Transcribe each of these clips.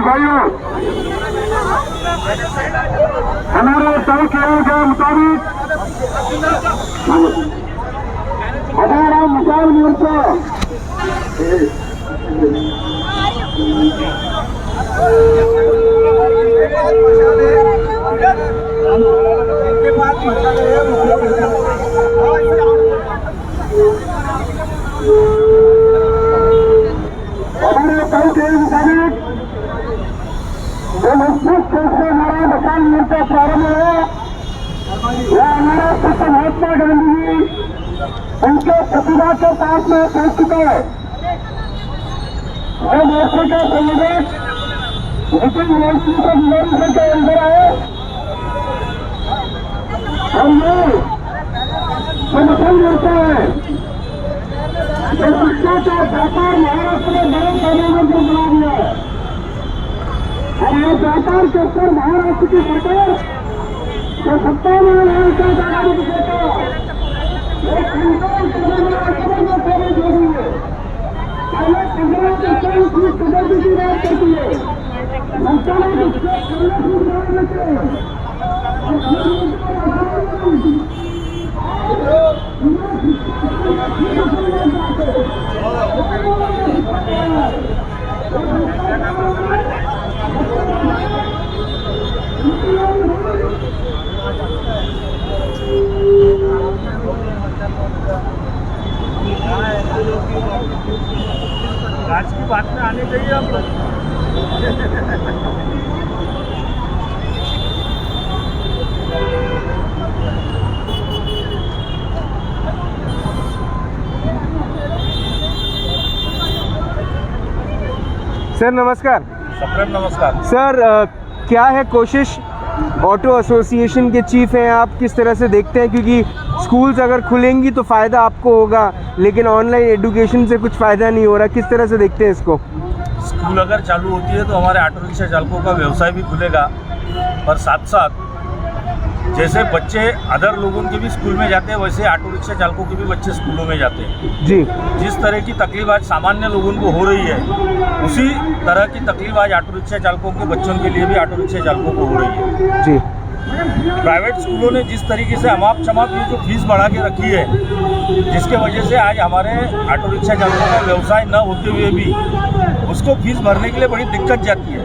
भाइयों, हमारे तय किए गए मुताबिक हमारा मिसाल मोर्चा हमारे तय के मुताबिक जो मजबूत से हमारा मिसाल मोर्चा प्रारंभ हुआ, यह हमारा सत्य महात्मा गांधी जी उनके प्रतिभा के साथ में पहुंच चुका है। वो मोर्चे के संयोजक नितिन मोदी को विधानसभा के अंदर आए और ये जो मिसाल मोर्चा है, जो शिक्षा का व्यापार महाराष्ट्र में बड़े पैमाने पर बना दिया है और ये व्यापार के ऊपर महाराष्ट्र की सरकार जो सत्ता में है उसका सरकार की सरकार एक कंट्रोल करने में पहले जो रही है, पहले 15% की कटौती की बात करती है, मंत्रालय की आज की बात में आने चाहिए हम लोग। सर नमस्कार। सप्रेम नमस्कार। सर क्या है कोशिश, ऑटो एसोसिएशन के चीफ हैं आप, किस तरह से देखते हैं, क्योंकि स्कूल्स अगर खुलेंगी तो फ़ायदा आपको होगा लेकिन ऑनलाइन एजुकेशन से कुछ फ़ायदा नहीं हो रहा, किस तरह से देखते हैं इसको? स्कूल अगर चालू होती है तो हमारे ऑटो रिक्शा चालकों का व्यवसाय भी खुलेगा और साथ साथ जैसे बच्चे अदर लोगों के भी स्कूल में जाते हैं वैसे ऑटो रिक्शा चालकों के भी बच्चे स्कूलों में जाते हैं जी। जिस तरह की तकलीफ आज सामान्य लोगों को हो रही है उसी तरह की तकलीफ आज ऑटो रिक्शा चालकों के बच्चों के लिए भी ऑटो रिक्शा चालकों को हो रही है जी। प्राइवेट स्कूलों ने जिस तरीके से अमाप चमाप ये जो फीस बढ़ा के रखी है, जिसके वजह से आज हमारे ऑटो रिक्शा चालकों का व्यवसाय न होते हुए भी उसको फीस भरने के लिए बड़ी दिक्कत जाती है।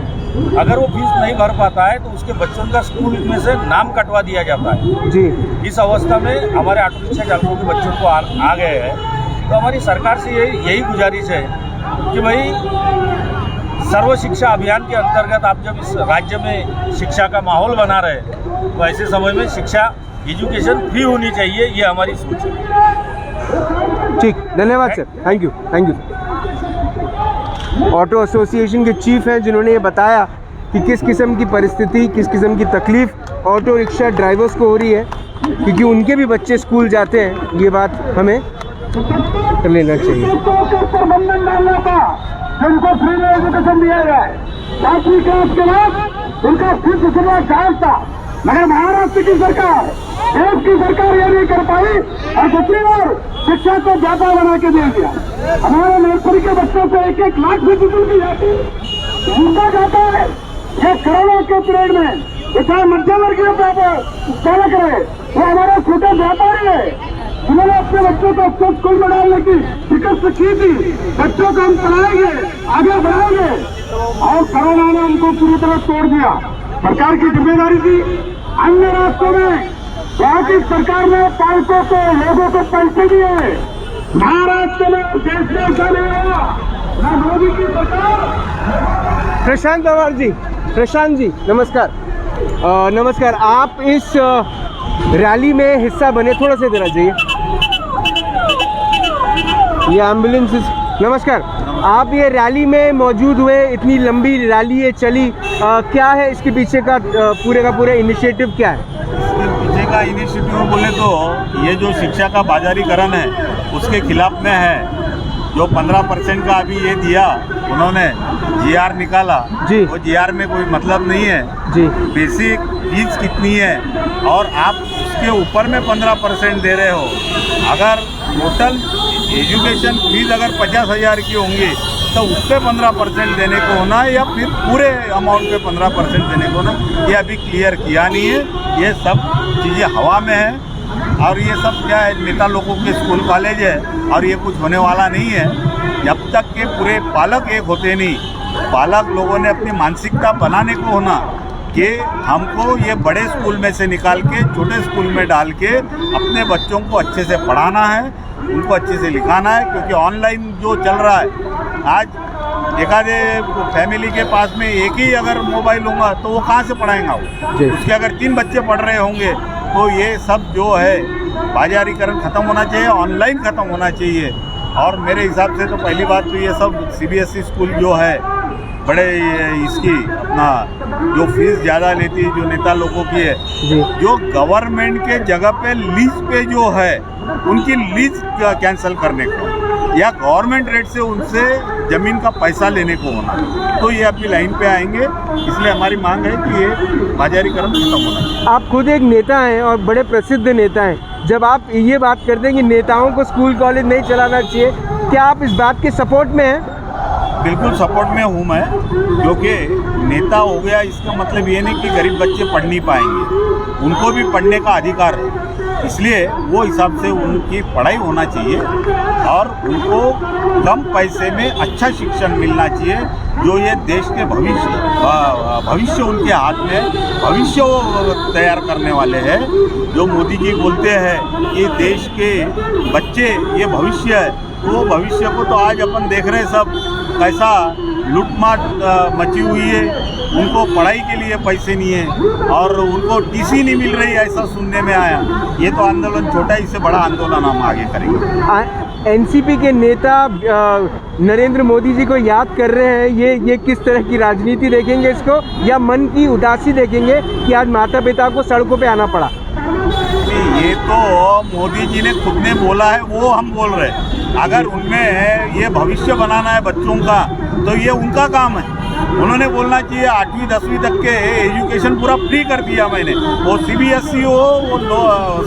अगर वो फीस नहीं भर पाता है तो उसके बच्चों का स्कूल में से नाम कटवा दिया जाता है जी। इस अवस्था में हमारे ऑटो रिक्शा चालकों के बच्चों को आ गए हैं। तो हमारी सरकार से यही गुजारिश है कि भाई सर्व शिक्षा अभियान के अंतर्गत आप जब इस राज्य में शिक्षा का माहौल बना रहे हैं तो ऐसे समय में शिक्षा एजुकेशन फ्री होनी चाहिए, ये हमारी सोच है। ठीक, धन्यवाद sir, thank you thank you. Auto association के चीफ हैं जिन्होंने ये बताया कि किस किस्म की परिस्थिति, किस किस्म की तकलीफ ऑटो रिक्शा ड्राइवर्स को हो रही है, क्योंकि उनके भी बच्चे स्कूल जाते हैं। ये बात हमें कर लेना चाहिए। उनको फ्री में एजुकेशन दिया जाए, 5वीं क्लास के बाद उनका फीस उतना चार्ज था, मगर महाराष्ट्र की सरकार, देश की सरकार ये नहीं कर पाई और दूसरी ओर शिक्षा को व्यापार बना के दे दिया। हमारे नर्सरी के बच्चों को 1-1 लाख फीस की जाती है, उनका जाता है। ये कोरोना के पीरियड में चाहे मध्यम वर्गीय चालक रहे, वो हमारे छोटे व्यापारी है जिन्होंने अपने बच्चों को अपने स्कूल में डालने की शिकस्त की थी। बच्चों को हम पढ़ाएंगे, आगे बढ़ाएंगे और कोरोना ने उनको पूरी तरह तोड़ दिया। सरकार की जिम्मेदारी थी। अन्य राष्ट्रों में वहाँ की सरकार ने पालकों को, लोगों को पैसे दिए, महाराष्ट्र में देश में ऐसा नहीं हुआ। न मोदी की सरकार। प्रशांत पवार जी, प्रशांत जी नमस्कार। नमस्कार, आप इस रैली में हिस्सा बने, थोड़ा सा इधर आ जाइए। ये एम्बुलेंस, नमस्कार, आप ये रैली में मौजूद हुए, इतनी लंबी रैली ये चली, क्या है इसके पीछे का पूरे इनिशिएटिव क्या है? इसके पीछे का इनिशिएटिव बोले तो ये जो शिक्षा का बाजारीकरण है उसके खिलाफ में है। जो 15% का अभी ये दिया उन्होंने जीआर निकाला जी। वो जीआर में कोई मतलब नहीं है जी। बेसिक फीस कितनी है और आप उसके ऊपर में 15% दे रहे हो। अगर टोटल एजुकेशन फीस अगर 50,000 की होंगी तो उस पर 15% देने को होना है या फिर पूरे अमाउंट पे 15% देने को होना, ये अभी क्लियर किया नहीं है। ये सब चीज़ें हवा में है और ये सब क्या है, नेता लोगों के स्कूल कॉलेज है और ये कुछ होने वाला नहीं है जब तक के पूरे पालक एक होते नहीं। पालक लोगों ने अपनी मानसिकता बनाने को होना कि हमको ये बड़े स्कूल में से निकाल के छोटे स्कूल में डाल के अपने बच्चों को अच्छे से पढ़ाना है, उनको अच्छे से लिखाना है। क्योंकि ऑनलाइन जो चल रहा है आज एकाधे फैमिली के पास में एक ही अगर मोबाइल होगा तो वो कहाँ से पढ़ाएगा वो। उसके अगर 3 बच्चे पढ़ रहे होंगे तो ये सब जो है बाजारीकरण ख़त्म होना चाहिए, ऑनलाइन ख़त्म होना चाहिए। और मेरे हिसाब से तो पहली बात तो ये सब CBSE स्कूल जो है बड़े इसकी अपना जो फीस ज़्यादा लेती है जो नेता लोगों की है, जो गवर्नमेंट के जगह पे लीज पे जो है उनकी लीज कैंसिल करने को या गवर्नमेंट रेट से उनसे ज़मीन का पैसा लेने को होना, तो ये अपनी लाइन पे आएंगे। इसलिए हमारी मांग है कि ये बाजारीकरण खत्म होना चाहिए। आप खुद एक नेता हैं और बड़े प्रसिद्ध नेता हैं, जब आप ये बात करते हैं कि नेताओं को स्कूल कॉलेज नहीं चलाना चाहिए, क्या आप इस बात के सपोर्ट में हैं? बिल्कुल सपोर्ट में हूँ मैं, क्योंकि नेता हो गया इसका मतलब ये नहीं कि गरीब बच्चे पढ़ नहीं पाएंगे, उनको भी पढ़ने का अधिकार है। इसलिए वो हिसाब से उनकी पढ़ाई होना चाहिए और उनको कम पैसे में अच्छा शिक्षण मिलना चाहिए। जो ये देश के भविष्य उनके हाथ में, भविष्य वो तैयार करने वाले हैं। जो मोदी जी बोलते हैं कि देश के बच्चे ये भविष्य है, वो भविष्य को तो आज अपन देख रहे हैं सब कैसा लूटमाट मची हुई है। उनको पढ़ाई के लिए पैसे नहीं है और उनको टीसी नहीं मिल रही, ऐसा सुनने में आया। ये तो आंदोलन छोटा, इससे बड़ा आंदोलन हम आगे करेंगे। एनसीपी के नेता नरेंद्र मोदी जी को याद कर रहे हैं, ये किस तरह की राजनीति देखेंगे इसको, या मन की उदासी देखेंगे कि आज माता पिता को सड़कों पे आना पड़ा? ये तो मोदी जी ने खुद ने बोला है, वो हम बोल रहे हैं। अगर उनमें ये भविष्य बनाना है बच्चों का तो ये उनका काम है। उन्होंने बोलना चाहिए 8वीं 10वीं तक के एजुकेशन पूरा फ्री कर दिया मैंने, वो CBSE हो, वो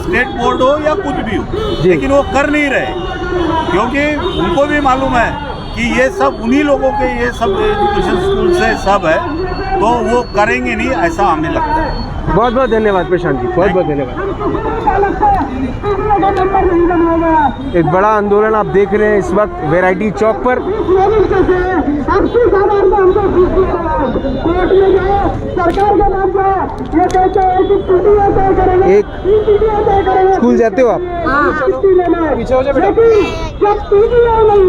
स्टेट बोर्ड हो या कुछ भी हो, लेकिन वो कर नहीं रहे क्योंकि उनको भी मालूम है कि ये सब उन्हीं लोगों के ये सब एजुकेशन स्कूल से सब है, तो वो करेंगे नहीं, ऐसा हमें लगता है। बहुत बहुत धन्यवाद प्रशांत जी, बहुत बहुत धन्यवाद। एक बड़ा आंदोलन आप देख रहे हैं इस वक्त वैरायटी चौक पर। एक स्कूल जाते हो आप? पीछे हो जाए बेटा। जब PGI नहीं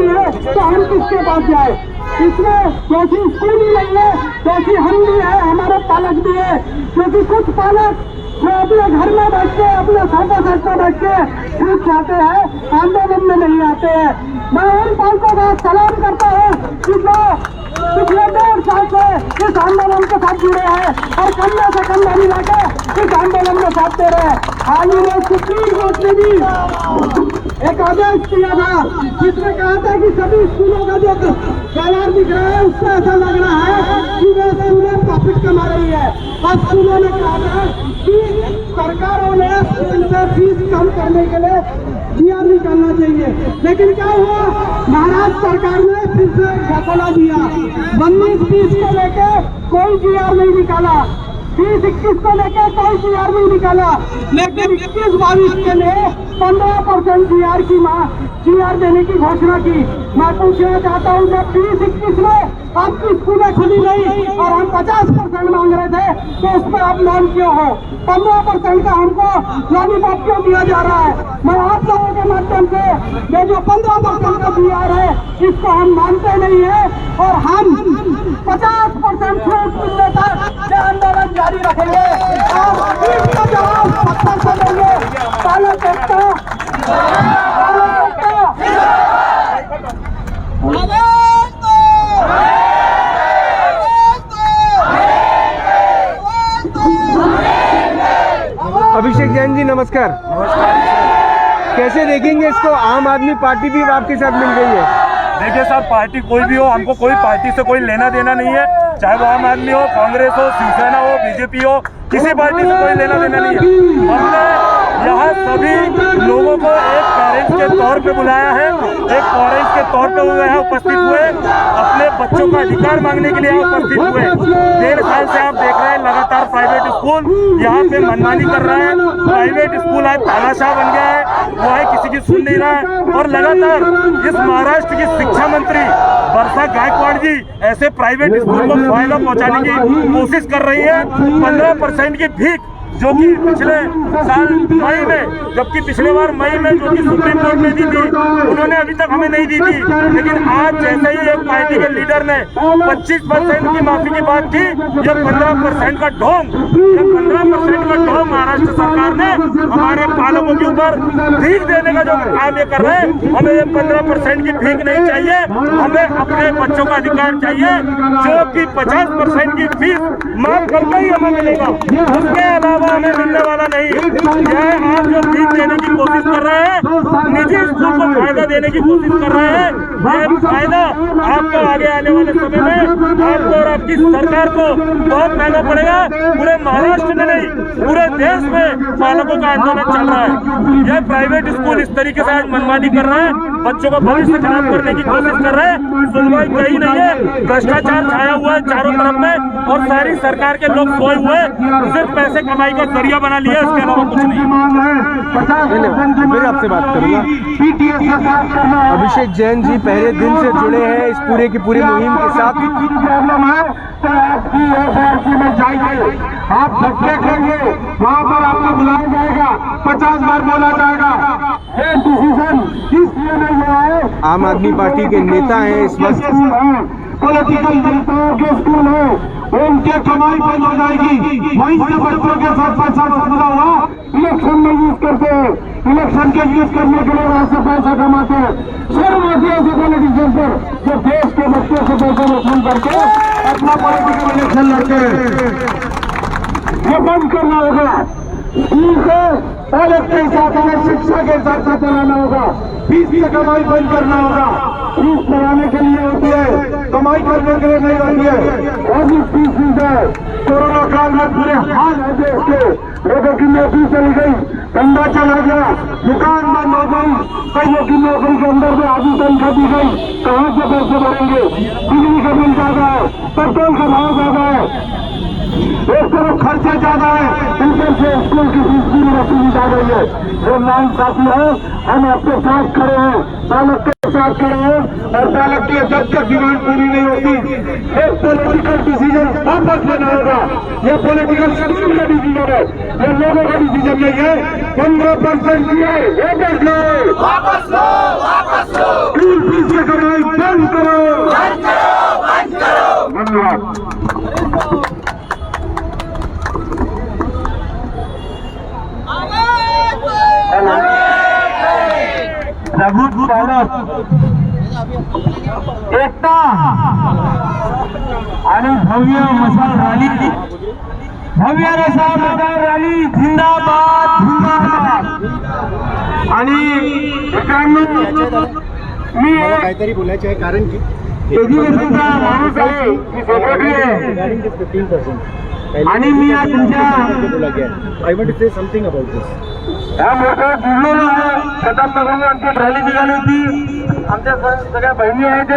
है तो हम किसके पास जाए? इसमें क्योंकि स्कूल ही नहीं है, क्योंकि हम भी है, हमारे पालक भी है। क्योंकि कुछ पालक जो अपने घर में बैठ के अपने सोफा सेट पर बैठ के ठीक चाहते हैं, आंदोलन में नहीं आते हैं। मैं उन पालकों का सलाम करता हूँ कि जो पिछले 1.5 साल से इस आंदोलन के साथ जुड़े हैं और कंधे से कंधा मिला के इस आंदोलन में साथ दे रहे हैं। हाल ही में सुप्रीम कोर्ट ने भी एक आदेश किया था जिसमें कहा था कि सभी स्कूलों का जो कैलेंडर दिख रहा है उससे ऐसा लग रहा है कि वे स्कूलें प्रॉफिट कमा रही है। और स्कूलों ने कहा था कि सरकारों ने स्कूल से फीस कम करने के लिए GR निकालना चाहिए, लेकिन क्या हुआ, महाराष्ट्र सरकार ने फिर से फैसला दिया। 19-20 को लेके कोई GR नहीं निकाला, 20-21 को लेके कोई GR नहीं निकाला, लेकिन 21-22 के लिए 15% GR देने की घोषणा की। मैं पूछना चाहता हूँ, जब 20-21 में आपकी स्कूलें खुली नहीं और हम 50% मांग रहे थे, तो उस पर आप मौन क्यों हो? 15% का हमको लॉलीपॉप क्यों दिया जा रहा है? मैं आप लोगों के माध्यम से ये जो 15% का GR है इसको हम मानते नहीं है और हम 50% छूट मिलने तक ये आंदोलन जारी रखेंगे और इसका जवाब पत्थर से देंगे। पालक एकता, नमस्कार। कैसे देखेंगे इसको? आम आदमी पार्टी भी आपके साथ मिल गई है। देखिए सर, पार्टी कोई भी हो, हमको कोई पार्टी से कोई लेना देना नहीं है, चाहे वो आम आदमी हो, कांग्रेस हो, शिवसेना हो, बीजेपी हो, किसी पार्टी से कोई लेना देना नहीं है। हमने यहाँ सभी लोगों को एक पेरेंट्स के तौर पे बुलाया है, एक पेरेंट्स के तौर पे वो यहाँ उपस्थित हुए, अपने बच्चों का अधिकार मांगने के लिए यहाँ उपस्थित हुए। 1.5 साल से आप देख रहे हैं लगातार प्राइवेट स्कूल यहाँ पे मनमानी कर रहा है, प्राइवेट स्कूल आज तानाशाह बन गया है, वो है किसी की सुन नहीं रहा है। और लगातार इस महाराष्ट्र की शिक्षा मंत्री वर्षा गायकवाड़ जी ऐसे प्राइवेट स्कूल को फायदा पहुंचाने की कोशिश कर रही है। 15% की भीख जो कि पिछले साल मई में, जबकि पिछले बार मई में जो कि सुप्रीम कोर्ट ने दी थी, उन्होंने अभी तक हमें नहीं दी थी। लेकिन आज जैसे ही एक पार्टी के लीडर ने 25% की माफी की बात की, ये 15% का ढोंग, ये 15% का ढोंग महाराष्ट्र सरकार ने हमारे पालकों के ऊपर भीख देने का जो काम ये कर रहे हैं। हमें ये 15% की भीख नहीं चाहिए, हमें अपने बच्चों का अधिकार चाहिए जो कि 50% की फीस माफ करके ही हमें मिलेगा, उसके अलावा हमें मिलने वाला नहीं। यह आप जो भीख देने की कोशिश कर रहे हैं, निजी स्कूल को फायदा देने की कोशिश कर रहे हैं, यह फायदा आपको आगे आने वाले समय में आपको और आपकी सरकार को बहुत महंगा पड़ेगा। पूरे महाराष्ट्र में नहीं, पूरे देश में पालकों का आंदोलन चल रहा है। यह प्राइवेट स्कूल इस तरीके से आज मनमानी कर रहा है, बच्चों का भविष्य खराब करने की कोशिश कर रहे हैं। सुनवाई कहीं नहीं है, भ्रष्टाचार छाया हुआ है चारों तरफ में, और सारी सरकार के लोग सोए हुए सिर्फ पैसे कमाई का जरिया बना लिया, इसके अलावा कुछ नहीं। फिर आपसे बात करूंगा। अभिषेक जैन जी पहले दिन से जुड़े हैं इस पूरे की पूरी मुहिम के साथ। प्रॉब्लम है तो आपकी में जाइए, आप धक्के खाएंगे, वहाँ पर आपको बुलाया जाएगा, 50 बार बोला जाएगा। ये डिसीजन इसलिए नहीं हुआ है। आम आदमी पार्टी के नेता हैं इस वक्त। पॉलिटिकल नेताओं के स्कूल है, उनके कमाई बंद हो जाएगी, वहीं से बच्चों के साथ पैसा वसूला हुआ इलेक्शन में यूज करते हैं, इलेक्शन के यूज करने के लिए वहां से पैसा कमाते हैं। शर्म आती है ऐसे पॉलिटिशियन पर जो देश के बच्चों से पैसा वसूल करके अपना पॉलिटिकल इलेक्शन लड़ते हैं। ये बंद करना होगा। स्कूल को पॉलिट के साथ हमें शिक्षा के साथ साथ चलाना होगा, फीस की कमाई बंद करना होगा। फीस लगाने के लिए होती है, कमाई करने के लिए नहीं होती है। और भी फीस है। कोरोना काल में पूरे हाल है देश के, लोगों की नौकरी चली गई, धंधा चला गया, दुकान बंद हो गई, कईयों की नौकरी के अंदर में आधी तनख्वाह दी गई, कहाँ से पैसे भरेंगे? बिजली का बिल ज्यादा है, पेट्रोल का भाव ज्यादा है, एक तरफ खर्चा ज्यादा है, ऊपर से स्कूल की फीस की रसीद आ गई है। जो नाइंसाफी है, हम आपके साथ खड़े हैं, पालक के साथ खड़े हैं, और पालक की जब तक डिमांड पूरी नहीं होती, एक पॉलिटिकल डिसीजन वापस लेना होगा। यह पॉलिटिकल स्कूल का डिसीजन है, यह लोगों का डिसीजन नहीं है। 15% दिए वापस लो, वापस लो, वापस लो। स्कूल फीस की कमाई बंद करो, बंद करो, बंद करो। धन्यवाद। एकता आणि भव्य मशाल रॅली, भव्य मशाल रॅली जिंदाबाद जिंदाबाद। आणि मित्रांनो, मी काहीतरी बोलायचे आहे कारण की एज्युकेशनचा माणूस आहे, मी सेक्रेटरी आहे, आणि मी आज तुमच्या I want to say something about this. ह्या मोठ्या जुळलेलो आहे. प्रतापनगरला आमची रॅली निघाली होती, आमच्या सगळ्या बहिणी आहेत,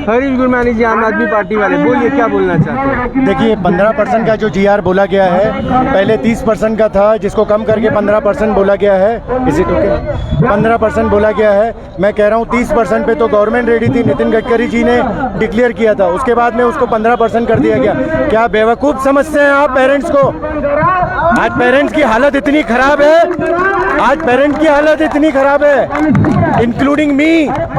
हरीश गुरमानी जी आम आदमी पार्टी वाले, बोलिए क्या बोलना चाहते हैं? देखिए 15% का जो GR बोला गया है, पहले 30% का था, जिसको कम करके 15% बोला गया है. Is it okay? 15% बोला गया है. मैं कह रहा हूँ 30% पे तो गवर्नमेंट रेडी थी, नितिन गडकरी जी ने डिक्लेयर किया था, उसके बाद में उसको 15% कर दिया गया. क्या बेवकूफ़ समझते हैं आप पेरेंट्स को? आज पेरेंट्स की हालत इतनी खराब है, आज पेरेंट्स की हालत इतनी खराब है, including me,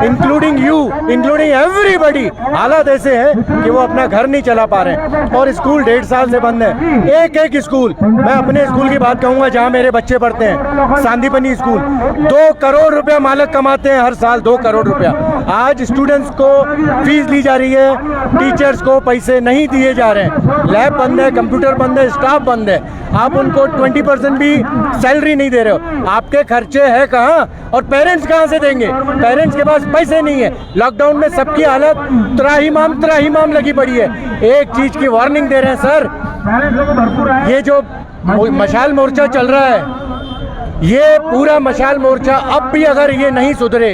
including you, including everybody. हालात ऐसे हैं कि वो अपना घर नहीं चला पा रहे हैं, और स्कूल 1.5 साल से बंद है. एक एक स्कूल, मैं अपने स्कूल की बात कहूँगा जहाँ मेरे बच्चे पढ़ते हैं, सांदीपनी स्कूल, 2 करोड़ रुपया मालक कमाते हैं हर साल, 2 करोड़ रुपया. आज स्टूडेंट्स को फीस ली जा रही है, टीचर्स को पैसे नहीं दिए जा रहे हैं, लैब बंद है, कंप्यूटर बंद है, स्टाफ बंद है, आप उनको 20% भी सैलरी नहीं दे रहे हो। आपके खर्चे हैं कहाँ और पेरेंट्स कहाँ से देंगे? पेरेंट्स के पास पैसे नहीं है। लॉकडाउन में सबकी हालत त्राहिमाम लगी पड़ी है। एक चीज़ की वार्निंग दे रहे हैं सर, ये जो मशाल मोर्चा चल रहा है, ये पूरा मशाल मोर्चा अब भी अगर ये नहीं सुधरे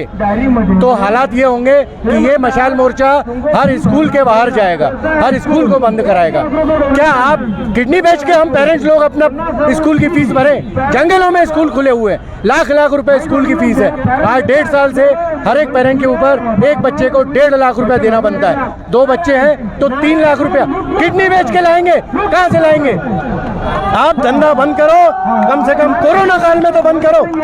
तो हालात ये होंगे कि ये मशाल मोर्चा हर स्कूल के बाहर जाएगा, हर स्कूल को बंद कराएगा। क्या आप किडनी बेच के हम पेरेंट्स लोग अपना स्कूल की फीस भरें? जंगलों में स्कूल खुले हुए हैं, लाख रुपए स्कूल की फीस है। आज 1.5 साल से हर एक पेरेंट के ऊपर एक बच्चे को 1.5 लाख रुपया देना बनता है। 2 बच्चे हैं तो 3 लाख रुपया किडनी बेच के लाएंगे, कहाँ से लाएंगे? आप धंधा बंद करो, कम से कम कोरोना काल में तो बंद करो। ठीक,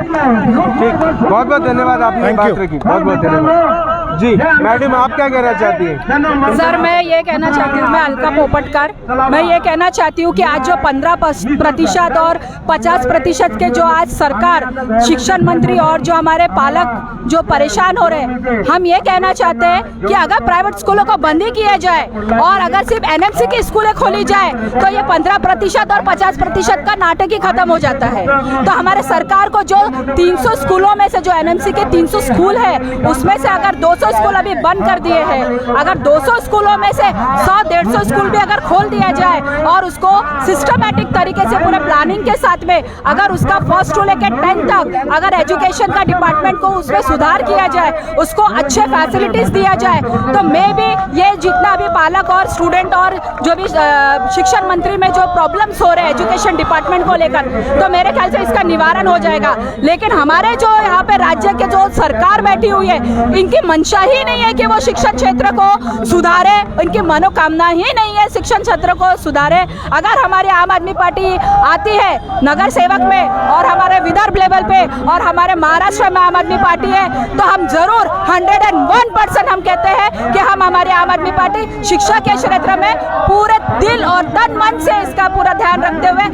बहुत बहुत धन्यवाद, आपने बात रखी, बहुत बहुत धन्यवाद। जी मैडम, आप क्या कहना चाहती हैं? सर, मैं ये कहना चाहती हूँ, मैं अलका पोपटकर, मैं ये कहना चाहती हूँ कि आज जो 15% और 50% के जो आज सरकार, शिक्षण मंत्री और जो हमारे पालक जो परेशान हो रहे हैं, हम ये कहना चाहते हैं कि अगर प्राइवेट स्कूलों को बंद ही किया जाए और अगर सिर्फ एनएमसी की स्कूलें खोली जाए तो ये 15% और 50% का नाटक ही खत्म हो जाता है। तो हमारे सरकार को जो 300 स्कूलों में से जो एनएमसी के 300 स्कूल है, उसमें से अगर 200 स्कूल अभी बंद कर दिए हैं, अगर 200 स्कूलों में से 100-150 स्कूल भी अगर खोल दिया जाए और उसको सिस्टमैटिक तरीके से पूरे प्लानिंग के साथ में अगर उसका फर्स्ट टू लेकर 10th तक अगर एजुकेशन का डिपार्टमेंट को उसमें सुधार किया जाए, उसको अच्छे फैसिलिटीज दिया जाए, तो मे भी ये जितना भी पालक और स्टूडेंट और जो भी शिक्षण मंत्री में जो प्रॉब्लम्स हो रहे हैं एजुकेशन डिपार्टमेंट को लेकर, तो मेरे ख्याल से इसका निवारण हो जाएगा। लेकिन हमारे जो यहाँ पे राज्य के जो सरकार बैठी हुई है, इनकी मंशा ही नहीं है कि वो शिक्षण क्षेत्र को सुधारे, इनकी मनोकामना ही नहीं है शिक्षण क्षेत्र को सुधारे। अगर हमारी आम आदमी पार्टी आती है नगर सेवक में और हमारे विदर्भ लेवल पे और हमारे महाराष्ट्र में आम आदमी पार्टी है, तो हम जरूर 101% हम कहते हैं कि हम हमारी आम आदमी पार्टी शिक्षा के क्षेत्र में पूरे दिल और तन मन से इसका पूरा ध्यान रखते हुए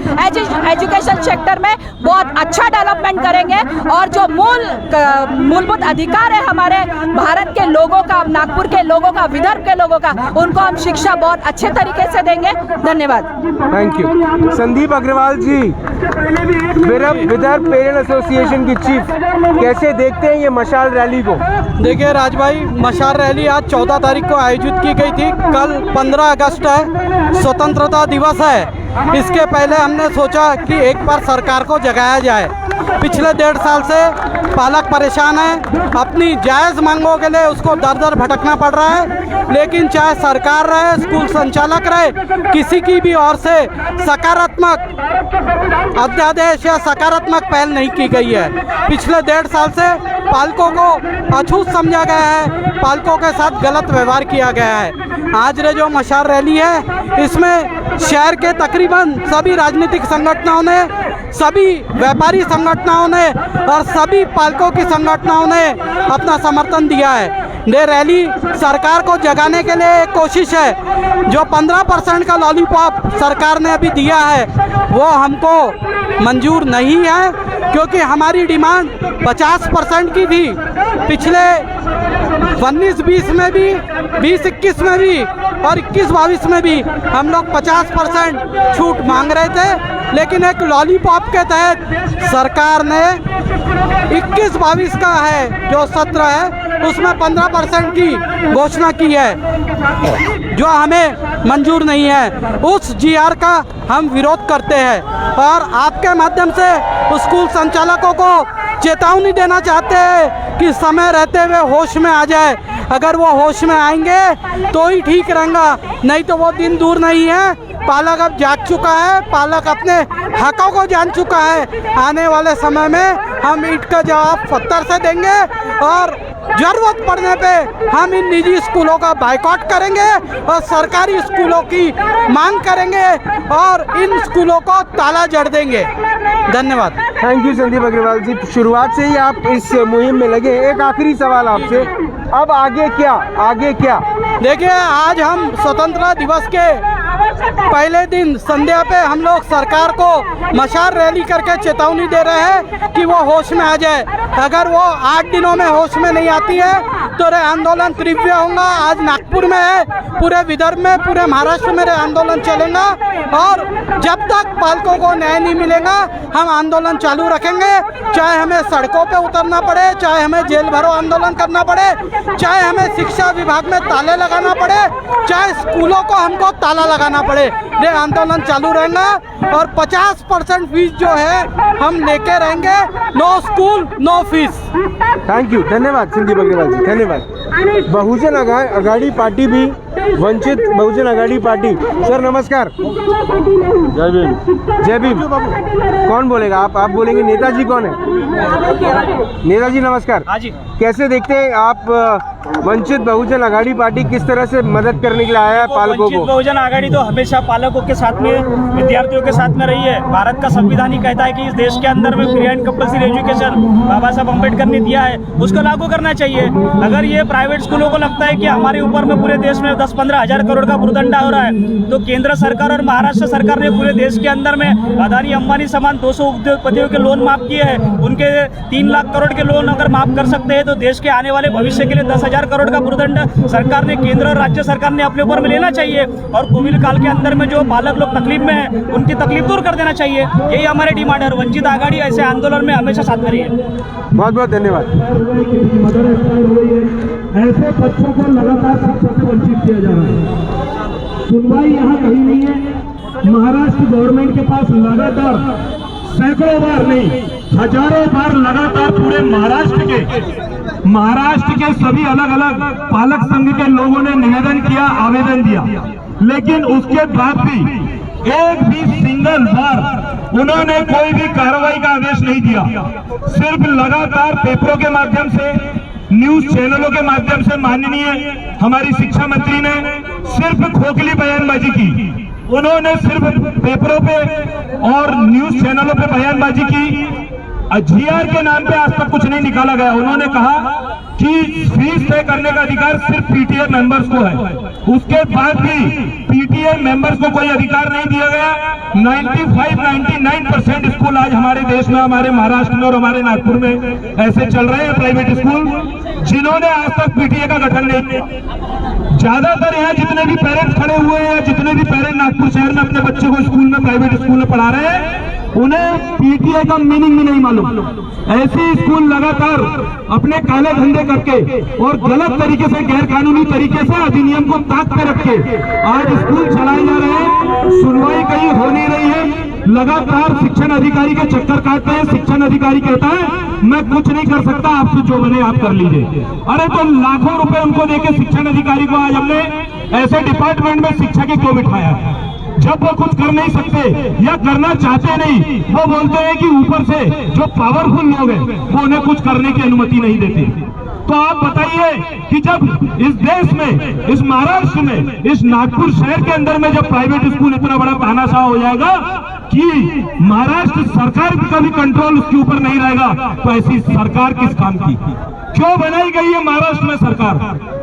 एजुकेशन सेक्टर में बहुत अच्छा डेवलपमेंट करेंगे और जो मूलभूत अधिकार है हमारे भारत के लोगों का, नागपुर के लोगों का, विदर्भ के लोगों का, उनको हम शिक्षा बहुत अच्छे तरीके से देंगे। धन्यवाद। Thank you. Sandeep Agarwal ji, Vidarbha parent association की चीफ, कैसे देखते हैं ये मशाल रैली को? देखिए राज भाई, मशाल रैली आज 14 तारीख को आयोजित की गई थी। कल 15 अगस्त है, स्वतंत्रता दिवस है। इसके पहले हमने सोचा कि एक बार सरकार को जगाया जाए। पिछले 1.5 साल से पालक परेशान है, अपनी जायज़ मांगों के लिए उसको दर दर भटकना पड़ रहा है। लेकिन चाहे सरकार रहे, स्कूल संचालक रहे, किसी की भी ओर से सकारात्मक अध्यादेश या सकारात्मक पहल नहीं की गई है। पिछले 1.5 साल से पालकों को अछूत समझा गया है, पालकों के साथ गलत व्यवहार किया गया है। आज रे जो मशाल रैली है, इसमें शहर के तकरीबन सभी राजनीतिक संगठनों ने, सभी व्यापारी संगठनों ने और सभी पालकों की संगठनों ने अपना समर्थन दिया है। ये रैली सरकार को जगाने के लिए एक कोशिश है। जो 15% का लॉलीपॉप सरकार ने अभी दिया है वो हमको मंजूर नहीं है, क्योंकि हमारी डिमांड 50% की थी। पिछले 19-20 में भी, 20-21 में भी और 21-22 में भी हम लोग 50% छूट मांग रहे थे। लेकिन एक लॉलीपॉप के तहत सरकार ने 21-22 का है जो सत्र है, उसमें 15% की घोषणा की है, जो हमें मंजूर नहीं है। उस जीआर का हम विरोध करते हैं और आपके माध्यम से स्कूल संचालकों को चेतावनी देना चाहते हैं कि समय रहते हुए होश में आ जाए। अगर वो होश में आएंगे तो ही ठीक रहेगा, नहीं तो वो दिन दूर नहीं है। पालक अब जाग चुका है, पालक अपने हकों को जान चुका है। आने वाले समय में हम ईंट का जवाब पत्थर से देंगे और जरूरत पड़ने पे हम इन निजी स्कूलों का बायकॉट करेंगे और सरकारी स्कूलों की मांग करेंगे और इन स्कूलों को ताला जड़ देंगे। धन्यवाद। थैंक यू संदीप अग्रवाल जी, शुरुआत से ही आप इस मुहिम में लगे। एक आखिरी सवाल आपसे, अब आगे क्या, आगे क्या? देखिए, आज हम स्वतंत्रता दिवस के पहले दिन संध्या पे हम लोग सरकार को मशाल रैली करके चेतावनी दे रहे हैं कि वो होश में आ जाए। अगर वो 8 दिनों में होश में नहीं आती है तो रे आंदोलन तीव्र होगा। आज नागपुर में है, पूरे विदर्भ में, पूरे महाराष्ट्र में रे आंदोलन चलेगा और जब तक पालकों को न्याय नहीं मिलेगा हम आंदोलन चालू रखेंगे। चाहे हमें सड़कों पे उतरना पड़े, चाहे हमें जेल भरो आंदोलन करना पड़े, चाहे हमें शिक्षा विभाग में ताले लगाना पड़े, चाहे स्कूलों को हमको ताला लगाना पड़े, ये आंदोलन चालू रहेगा। और 50% फीस जो है हम लेके रहेंगे। No school no fees. Thank you, धन्यवाद संदीप अग्रवाल जी, धन्यवाद। बहुजन आघाड़ी पार्टी भी, वंचित बहुजन आघाड़ी पार्टी। सर नमस्कार। जय भीम। जय भीम। कौन बोलेगा? आप बोलेंगे? नेताजी कौन है? नेताजी नमस्कार। हाँ जी। कैसे देखते हैं आप वंचित बहुजन आघाड़ी पार्टी किस तरह से मदद करने के लिए आया है पालकों वंचित को? बहुजन आघाड़ी तो हमेशा पालकों के साथ में, विद्यार्थियों के साथ में रही है। भारत का संविधान ही कहता है कि इस देश के अंदर में फ्री एंड कंपल्सरी एजुकेशन बाबा साहब अम्बेडकर ने दिया है, उसको लागू करना चाहिए। अगर ये प्राइवेट स्कूलों को लगता है कि हमारे ऊपर में पूरे देश में 10-15 हज़ार करोड़ का भुर्दंड हो रहा है, तो केंद्र सरकार और महाराष्ट्र सरकार ने पूरे देश के अंदर में अदानी अंबानी समान 200 उद्योगपतियों के लोन माफ किए हैं। उनके 3 लाख करोड़ के लोन अगर माफ कर सकते हैं तो देश के आने वाले भविष्य के लिए 10,000 करोड़ का भुर्दंड सरकार ने, केंद्र और राज्य सरकार ने अपने ऊपर में लेना चाहिए। और कोविड काल के अंदर में जो पालक लोग तकलीफ में हैं उनकी तकलीफ दूर कर देना चाहिए। यही हमारे डिमांड है। वंचित आघाड़ी ऐसे आंदोलन में हमेशा साथ में रही है। बहुत बहुत धन्यवाद। ऐसे बच्चों को लगातार शिक्षा से वंचित किया जा रहा है। सुनवाई यहाँ कहीं नहीं है। महाराष्ट्र गवर्नमेंट के पास लगातार सैकड़ों बार नहीं, हजारों बार लगातार पूरे महाराष्ट्र के सभी अलग अलग पालक संघ के लोगों ने निवेदन किया, आवेदन दिया, लेकिन उसके बाद भी एक भी सिंगल बार उन्होंने कोई भी कार्रवाई का आदेश नहीं दिया। सिर्फ लगातार पेपरों के माध्यम से, न्यूज चैनलों के माध्यम से माननीय हमारी शिक्षा मंत्री ने सिर्फ खोखली बयानबाजी की। उन्होंने सिर्फ पेपरों पे और न्यूज चैनलों पे बयानबाजी की। GR के नाम पे आज तक कुछ नहीं निकाला गया। उन्होंने कहा कि फीस तय करने का अधिकार सिर्फ PTA मेंबर्स को है। उसके बाद भी PTA मेंबर्स को कोई अधिकार नहीं दिया गया। 95-99% स्कूल आज हमारे देश में, हमारे महाराष्ट्र में और हमारे नागपुर में ऐसे चल रहे हैं प्राइवेट स्कूल, जिन्होंने आज तक PTA का गठन नहीं किया। ज्यादातर यहाँ जितने भी पेरेंट्स खड़े हुए हैं, जितने भी पेरेंट्स नागपुर शहर में अपने बच्चे को स्कूल में, प्राइवेट स्कूल में पढ़ा रहे हैं, उन्हें PTA का मीनिंग भी नहीं मालूम। ऐसे स्कूल लगातार अपने काले धंधे करके और गलत तरीके से, गैर कानूनी तरीके से अधिनियम को ताक पे रख के आज स्कूल चलाए जा रहे हैं। सुनवाई कहीं हो नहीं रही है। लगातार शिक्षण अधिकारी के चक्कर काटते हैं। शिक्षण अधिकारी कहता है मैं कुछ नहीं कर सकता, आपसे जो बने आप कर लीजिए। अरे तो लाखों रुपए उनको देके शिक्षण अधिकारी को आज हमने ऐसे डिपार्टमेंट में शिक्षा के क्यों बिठाया? जब वो कुछ कर नहीं सकते या करना चाहते नहीं, वो बोलते हैं कि ऊपर से जो पावरफुल लोग हैं वो उन्हें कुछ करने की अनुमति नहीं देते। तो आप बताइए कि जब इस देश में, इस महाराष्ट्र में, इस नागपुर शहर के अंदर में जब प्राइवेट स्कूल इतना बड़ा तानाशाह हो जाएगा कि महाराष्ट्र सरकार का भी कंट्रोल उसके ऊपर नहीं रहेगा, तो ऐसी सरकार किस काम की? क्यों बनाई गई है महाराष्ट्र में सरकार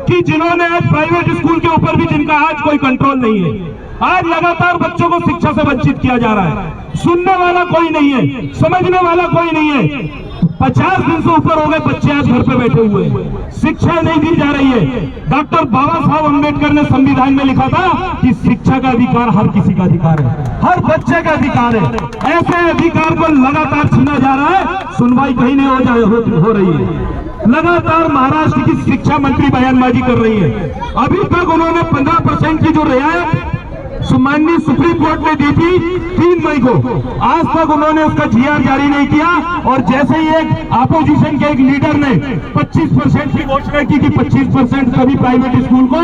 कि जिन्होंने आज प्राइवेट स्कूल के ऊपर भी जिनका आज कोई कंट्रोल नहीं है? आज लगातार बच्चों को शिक्षा से वंचित किया जा रहा है। सुनने वाला कोई नहीं है, समझने वाला कोई नहीं है। 50 दिन से ऊपर हो गए बच्चे आज घर पे बैठे हुए हैं, शिक्षा नहीं दी जा रही है। डॉक्टर बाबा साहब अम्बेडकर ने संविधान में लिखा था कि शिक्षा का अधिकार हर किसी का अधिकार है, हर बच्चे का अधिकार है। ऐसे अधिकार को लगातार छीना जा रहा है। सुनवाई कहीं नहीं हो रही है। लगातार महाराष्ट्र की शिक्षा मंत्री बयानबाजी कर रही है। अभी तक उन्होंने 15% की जो रियायत माननीय सुप्रीम कोर्ट ने दी थी 3 मई को, आज तक उन्होंने उसका GR जारी नहीं किया। और जैसे ही एक अपोजिशन के एक लीडर ने 25% की घोषणा की कि 25% सभी प्राइवेट स्कूल को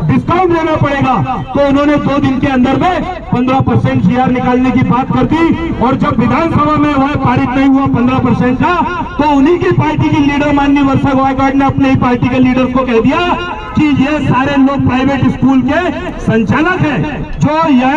डिस्काउंट देना पड़ेगा, तो उन्होंने 2 दिन के अंदर में 15% GR निकालने की बात कर दी। और जब विधानसभा में वह पारित नहीं हुआ 15% का, तो उन्हीं की पार्टी की लीडर माननीय वर्षा गायकवाड़ ने अपने ही पार्टी के लीडर्स को कह दिया कि ये सारे लोग प्राइवेट स्कूल के संचालक हैं जो यह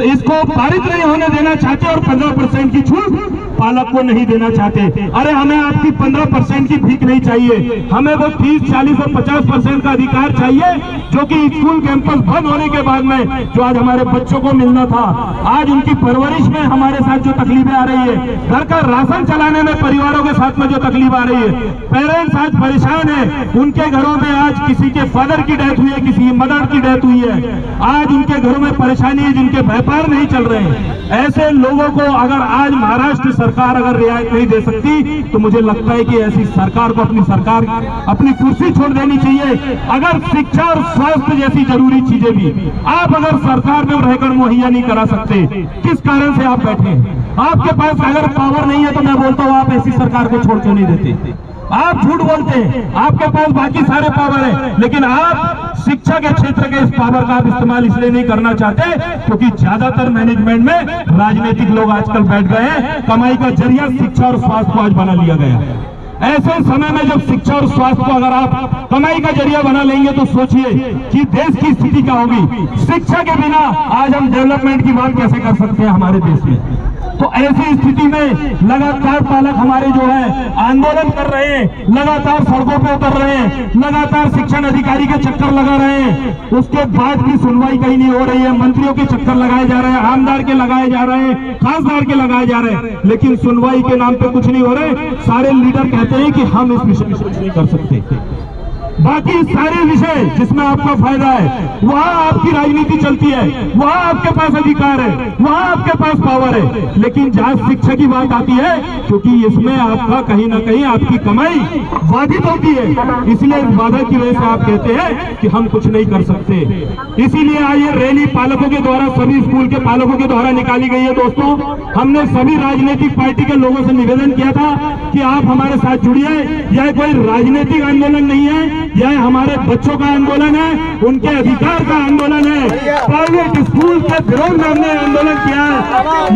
इसको पारित नहीं होने देना चाहते और 15% की छूट पालक को नहीं देना चाहते। अरे हमें आपकी 15% की भीख नहीं चाहिए, हमें वो 30, 40 और 50% का अधिकार चाहिए जो कि स्कूल कैंपस बंद होने के बाद में जो आज हमारे बच्चों को मिलना था। आज उनकी परवरिश में हमारे साथ जो तकलीफें आ रही है, घर का राशन चलाने में परिवारों के साथ में जो तकलीफ आ रही है, पेरेंट्स आज परेशान है, उनके घरों में आज किसी के फादर की डेथ हुई है, किसी की मदर की डेथ हुई है, आज उनके घरों में परेशानी है, जिनके व्यापार नहीं चल रहे हैं। ऐसे लोगों को अगर आज महाराष्ट्र सरकार अगर रियायत नहीं दे सकती तो मुझे लगता है कि ऐसी सरकार को अपनी कुर्सी छोड़ देनी चाहिए। अगर शिक्षा और स्वास्थ्य जैसी जरूरी चीजें भी आप अगर सरकार में रहकर मुहैया नहीं करा सकते, किस कारण से आप बैठे हैं? आपके पास अगर पावर नहीं है तो मैं बोलता हूँ आप ऐसी सरकार को छोड़ क्यों नहीं देते? आप झूठ बोलते हैं, आपके पास बाकी सारे पावर है, लेकिन आप शिक्षा के क्षेत्र के इस पावर का आप इस्तेमाल इसलिए नहीं करना चाहते क्योंकि ज्यादातर मैनेजमेंट में राजनीतिक लोग आजकल बैठ गए हैं। कमाई का जरिया शिक्षा और स्वास्थ्य को आज बना लिया गया है। ऐसे समय में जब शिक्षा और स्वास्थ्य को अगर आप कमाई का जरिया बना लेंगे तो सोचिए कि देश की स्थिति क्या होगी। शिक्षा के बिना आज हम डेवलपमेंट की बात कैसे कर सकते हैं हमारे देश में? तो ऐसी स्थिति में लगातार पालक हमारे जो है आंदोलन कर रहे हैं, लगातार सड़कों पे उतर रहे हैं, लगातार शिक्षण अधिकारी के चक्कर लगा रहे हैं, उसके बाद भी सुनवाई कहीं नहीं हो रही है। मंत्रियों के चक्कर लगाए जा रहे हैं, आमदार के लगाए जा रहे हैं, खासदार के लगाए जा रहे हैं, लेकिन सुनवाई के नाम पे कुछ नहीं हो रहे। सारे लीडर कहते हैं कि हम इस विषय में कुछ नहीं कर सकते। बाकी सारे विषय जिसमें आपका फायदा है वहां आपकी राजनीति चलती है, वहां आपके पास अधिकार है, वहां आपके पास पावर है, लेकिन जहां शिक्षा की बात आती है क्योंकि इसमें आपका कहीं ना कहीं आपकी कमाई बाधित होती है, इसलिए इस बाधा की वजह से आप कहते हैं कि हम कुछ नहीं कर सकते। इसीलिए आज ये रैली पालकों के द्वारा, सभी स्कूल के पालकों के द्वारा निकाली गई है। दोस्तों, हमने सभी राजनीतिक पार्टी के लोगों से निवेदन किया था कि आप हमारे साथ जुड़िए। यह कोई राजनीतिक आंदोलन नहीं है, यह हमारे बच्चों का आंदोलन है, उनके अधिकार का आंदोलन है। प्राइवेट स्कूल के विरोध में हमने आंदोलन किया है।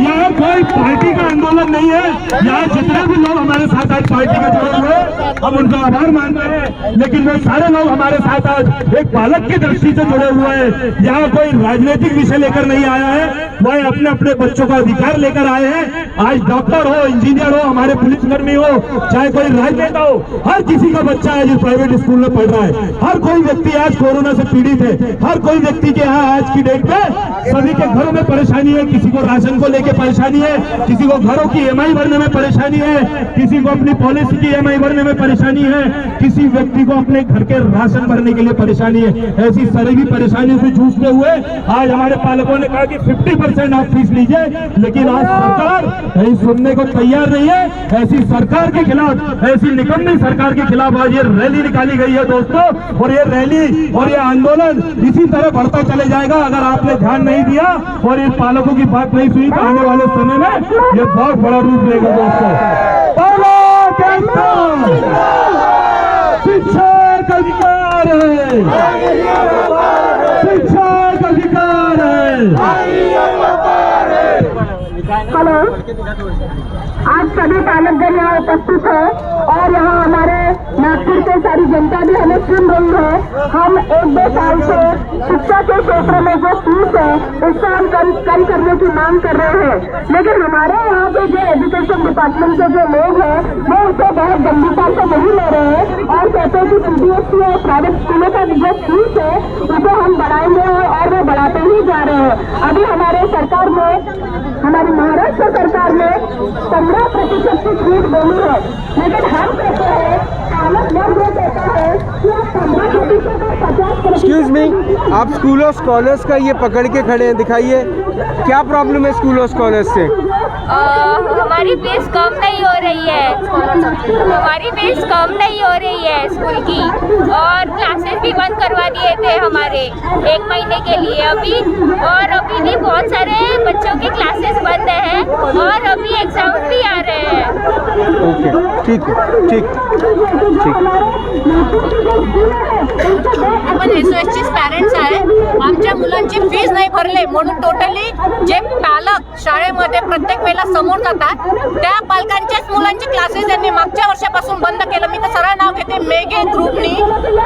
यह कोई पार्टी का आंदोलन नहीं है। यहाँ जितने भी लोग हमारे साथ आज पार्टी के जुड़े हुए हम उनका आभार मानते हैं, लेकिन वो सारे लोग हमारे साथ आज एक पालक की दृष्टि से जुड़े हुए हैं। यहाँ कोई राजनीतिक विषय लेकर नहीं आया है, वह अपने अपने बच्चों का अधिकार लेकर आए हैं। आज डॉक्टर हो, इंजीनियर हो, हमारे पुलिसकर्मी हो, चाहे कोई राजनेता हो, हर किसी का बच्चा है जो प्राइवेट स्कूल में पढ़ रहा है। हर कोई व्यक्ति आज कोरोना से पीड़ित है, हर कोई व्यक्ति के यहाँ आज की डेट में सभी के घरों में परेशानी है। किसी को राशन को लेकर परेशानी है, किसी को घरों की EMI भरने में परेशानी है, किसी को अपनी पॉलिसी की EMI भरने में परेशानी है, किसी व्यक्ति को अपने घर के राशन भरने के लिए परेशानी है। ऐसी सारी भी परेशानियों से जूझते हुए आज हमारे पालकों ने कहा कि 50% आप फीस लीजिए, लेकिन आज सरकार कहीं सुनने को तैयार नहीं है। ऐसी सरकार के खिलाफ, ऐसी निकम्मी सरकार के खिलाफ आज ये रैली निकाली गई है दोस्तों, और ये रैली और ये आंदोलन इसी तरह बढ़ता चले जाएगा अगर आपने ध्यान नहीं दिया और इन पालकों की बात नहीं सुनी तो आने वाले समय में ये बहुत बड़ा रूप लेगा दोस्तों। शिक्षा का अधिकार है, शिक्षा का अधिकार है। हेलो, आज सभी पालकगण यहाँ उपस्थित है और यहाँ हमारे नागपुर के सारी जनता भी हमें सुन रही है। हम 1-2 साल से शिक्षा के क्षेत्र में जो फीस है उसको हम कम करने की मांग कर रहे हैं, लेकिन हमारे यहाँ पे जो एजुकेशन डिपार्टमेंट के जो लोग हैं वो उसे बहुत गंभीरता से नहीं ले रहे हैं और कहते हैं कि CBSE और प्राइवेट स्कूलों का जो फीस है उसे हम बढ़ाएंगे और वो बढ़ाते ही जा रहे हैं। अभी हमारे सरकार में, हमारी महाराष्ट्र सरकार ने 15% की छूट बोली है, लेकिन हम कहते हैं, पालक वर्ग ये कहता है कि 15% का 50%। एक्सक्यूज मी, आप स्कूल ऑफ स्कॉलर्स का ये पकड़ के खड़े हैं, दिखाइए क्या प्रॉब्लम है स्कूल ऑफ स्कॉलर्स से? हमारी फीस कम नहीं हो रही है, हमारी फीस कम नहीं हो रही है स्कूल की, और क्लासेस भी बंद करवा दिए थे हमारे 1 महीने के लिए अभी, और अभी भी बहुत सारे बच्चों की क्लासेस बंद हैं और अभी एग्जाम भी आ रहे हैं। ओके, ठीक आहे, ठीक ठीक. आपण SOSचे पॅरेंट्स आहे. आमच्या मुलांची फीज नाही भरले म्हणून टोटली जे पालक शाळेमध्ये प्रत्येक वेळेला समोर जातात त्या पालकांच्याच मुलांचे क्लासेस यांनी मागच्या वर्षापासून बंद केलं. मी तर सरळ नाव घेते, मेगे ग्रुपनी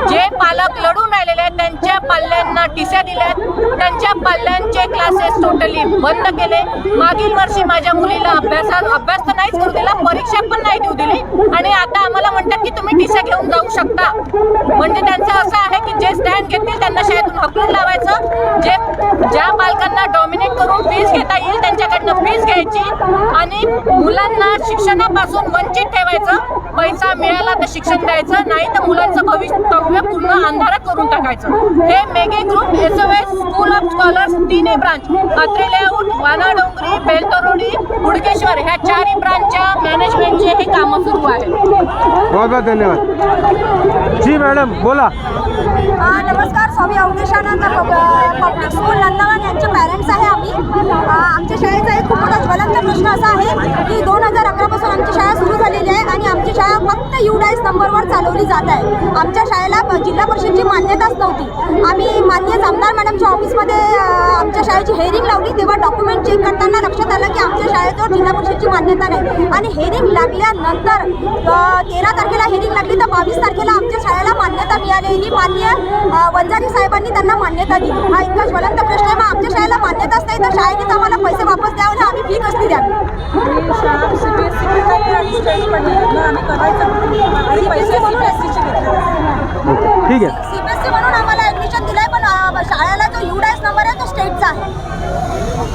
जे पालक लढून राहिलेले आहेत त्यांच्या पाल्यांना टीस्या दिल्यात, त्यांच्या पाल्यांचे क्लासेस टोटली बंद केले. मागील वर्षी माझ्या मुलीला अभ्यास तर नाहीच करू दिला, परीक्षा पण नाही देऊ दिली आणि आता आम्हाला म्हणतात की तुम्ही टीस्या घेऊन जाऊ शकता. म्हणजे त्यांचं असं आहे की जे स्टँड घेतील त्यांना शाळेतून हकलून लावायचं, जे ज्या पालकांना डॉमिनेट करून फीज घेता येईल त्यांच्याकडनं फीज घ्यायची आणि मुलांना शिक्षणापासून वंचित ठेवायचं. पैसा मिळाला तर शिक्षण द्यायचं, नाही तर मुलांचं भवितव्य पूर्ण अंधारात करून टाकायचं. हे मेगे group SOS school of scholars 3 branch Atre layout, Wanadongri, Beltarodi, Hudkeshwar ह्या 4 ब्रांचच्या मॅनेजमेंटचे हे कामं सुरू आहेत. बहुत बहुत धन्यवाद. जी मॅडम बोला. नमस्कार, स्वामी अवधेशानंद पब्लिक स्कूल नंदनवन यांचे पॅरेंट्स आहे आम्ही. आमच्या शाळेचा एक खूप मोठा ज्वलंत प्रश्न असा आहे की 2011 पासून आमची शाळा सुरू झालेली आहे आणि आमची शाळा फक्त UDICE नंबरवर चालवली जात आहे. आमच्या शाळेला जिल्हा परिषदची मान्यताच नव्हती. आम्ही माननीय आमदार मॅडमच्या ऑफिसमध्ये आमच्या शाळेची हेअरिंग लावली तेव्हा डॉक्युमेंट चेक करताना लक्षात आलं की आमच्या शाळेजवळ जिल्हा परिषदची मान्यता नाही आणि हेअरिंग लागल्यानंतर 13 तारखेला हेअरिंग लागली तर 22 तारखेला आमच्या शाळेला मान्यता मिळालेली. मान्य वंजारी साहेबांनी त्यांना मान्यता दिली. हा इतका ज्वलंत प्रश्न आहे. मग आमच्या शाळेला मान्यताच नाही तर शाळेनेच आम्हाला पैसे वापस द्यावे आणि आम्ही फी कसली द्यावी. ठीक आहे. CBSE म्हणून आम्हाला ऍडमिशन दिलंय पण शाळेला जो UDICE नंबर आहे तो स्टेटचा आहे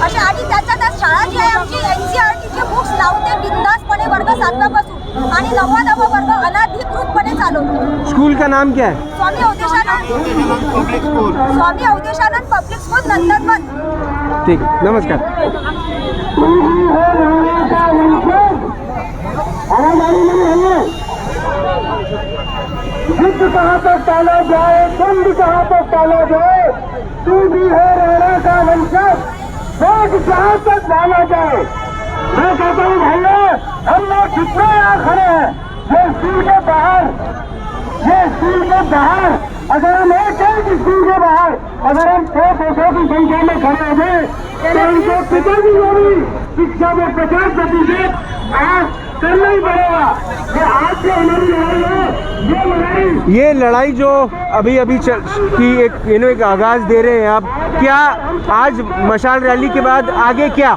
असे. आणि त्याच्यात शाळा जी आहे आमची NCERTचे बुक्स लावते बिंदासपणे वर्ग 7 पासून आणि 9वा वर्ग अनधिकृतपणे चालवतो. स्कूल का नाम क्या है? Swami Avdheshanand public school Nandanvan. ठीक है, नमस्कार. युद्ध कहाँ तक टाला जाए, बंद कहाँ तक टाला जाए, तू भी है रहना का वंशज, देख जहाँ तक डाला जाए. मैं कहता हूँ भैया, हम लोग कितने यहाँ खड़े हैं, ये स्कूल के बाहर अगर हम एक स्कूल के बाहर अगर हम 100 की संख्या में खड़े हो गए तो इनको पिताजी को भी शिक्षा में 50% आज करना ही पड़ेगा. ये आज जो हमारी लड़ाई है ये लड़ाई जो अभी की एक आगाज दे रहे हैं आप, क्या आज मशाल रैली के बाद आगे क्या?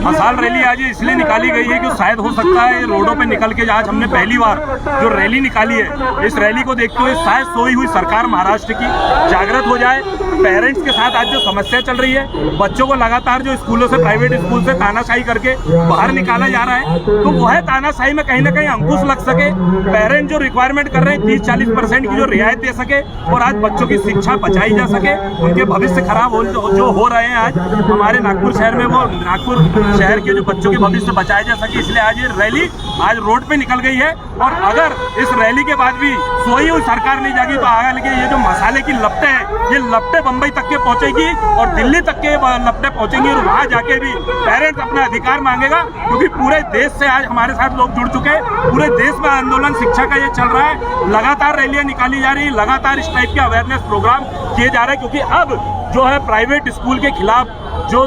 मशाल रैली आज इसलिए निकाली गई है कि शायद हो सकता है रोडों पे निकल के आज हमने पहली बार जो रैली निकाली है, इस रैली को देखते हुए शायद सोई हुई सरकार महाराष्ट्र की जागृत हो जाए. पेरेंट्स के साथ आज जो समस्या चल रही है, बच्चों को लगातार जो स्कूलों से प्राइवेट स्कूल से तानाशाही करके बाहर निकाला जा रहा है, तो वह तानाशाही में कहीं ना कहीं अंकुश लग सके. पेरेंट जो रिक्वायरमेंट कर रहे हैं 30-40% की जो रियायत दे सके और आज बच्चों की शिक्षा बचाई जा सके, उनके भविष्य खराब जो हो रहे हैं आज हमारे नागपुर शहर में, वो नागपुर शहर के जो बच्चों के भविष्य बचाए जा सके, इसलिए आज ये रैली आज रोड पे निकल गई है. और अगर इस रैली के बाद भी सोई हुई सरकार नहीं जागी तो आगे के ये जो मसाले की लपटें हैं, ये लपटें बम्बई तक के पहुंचेगी और दिल्ली तक के लपटें पहुंचेंगी और वहां जाके भी पेरेंट्स अपना अधिकार मांगेगा. क्योंकि पूरे देश से आज हमारे साथ लोग जुड़ चुके हैं, पूरे देश में आंदोलन शिक्षा का ये चल रहा है. लगातार रैलियां निकाली जा रही है, लगातार इस टाइप के अवेयरनेस प्रोग्राम किए जा रहे हैं. क्योंकि अब जो है प्राइवेट स्कूल के खिलाफ जो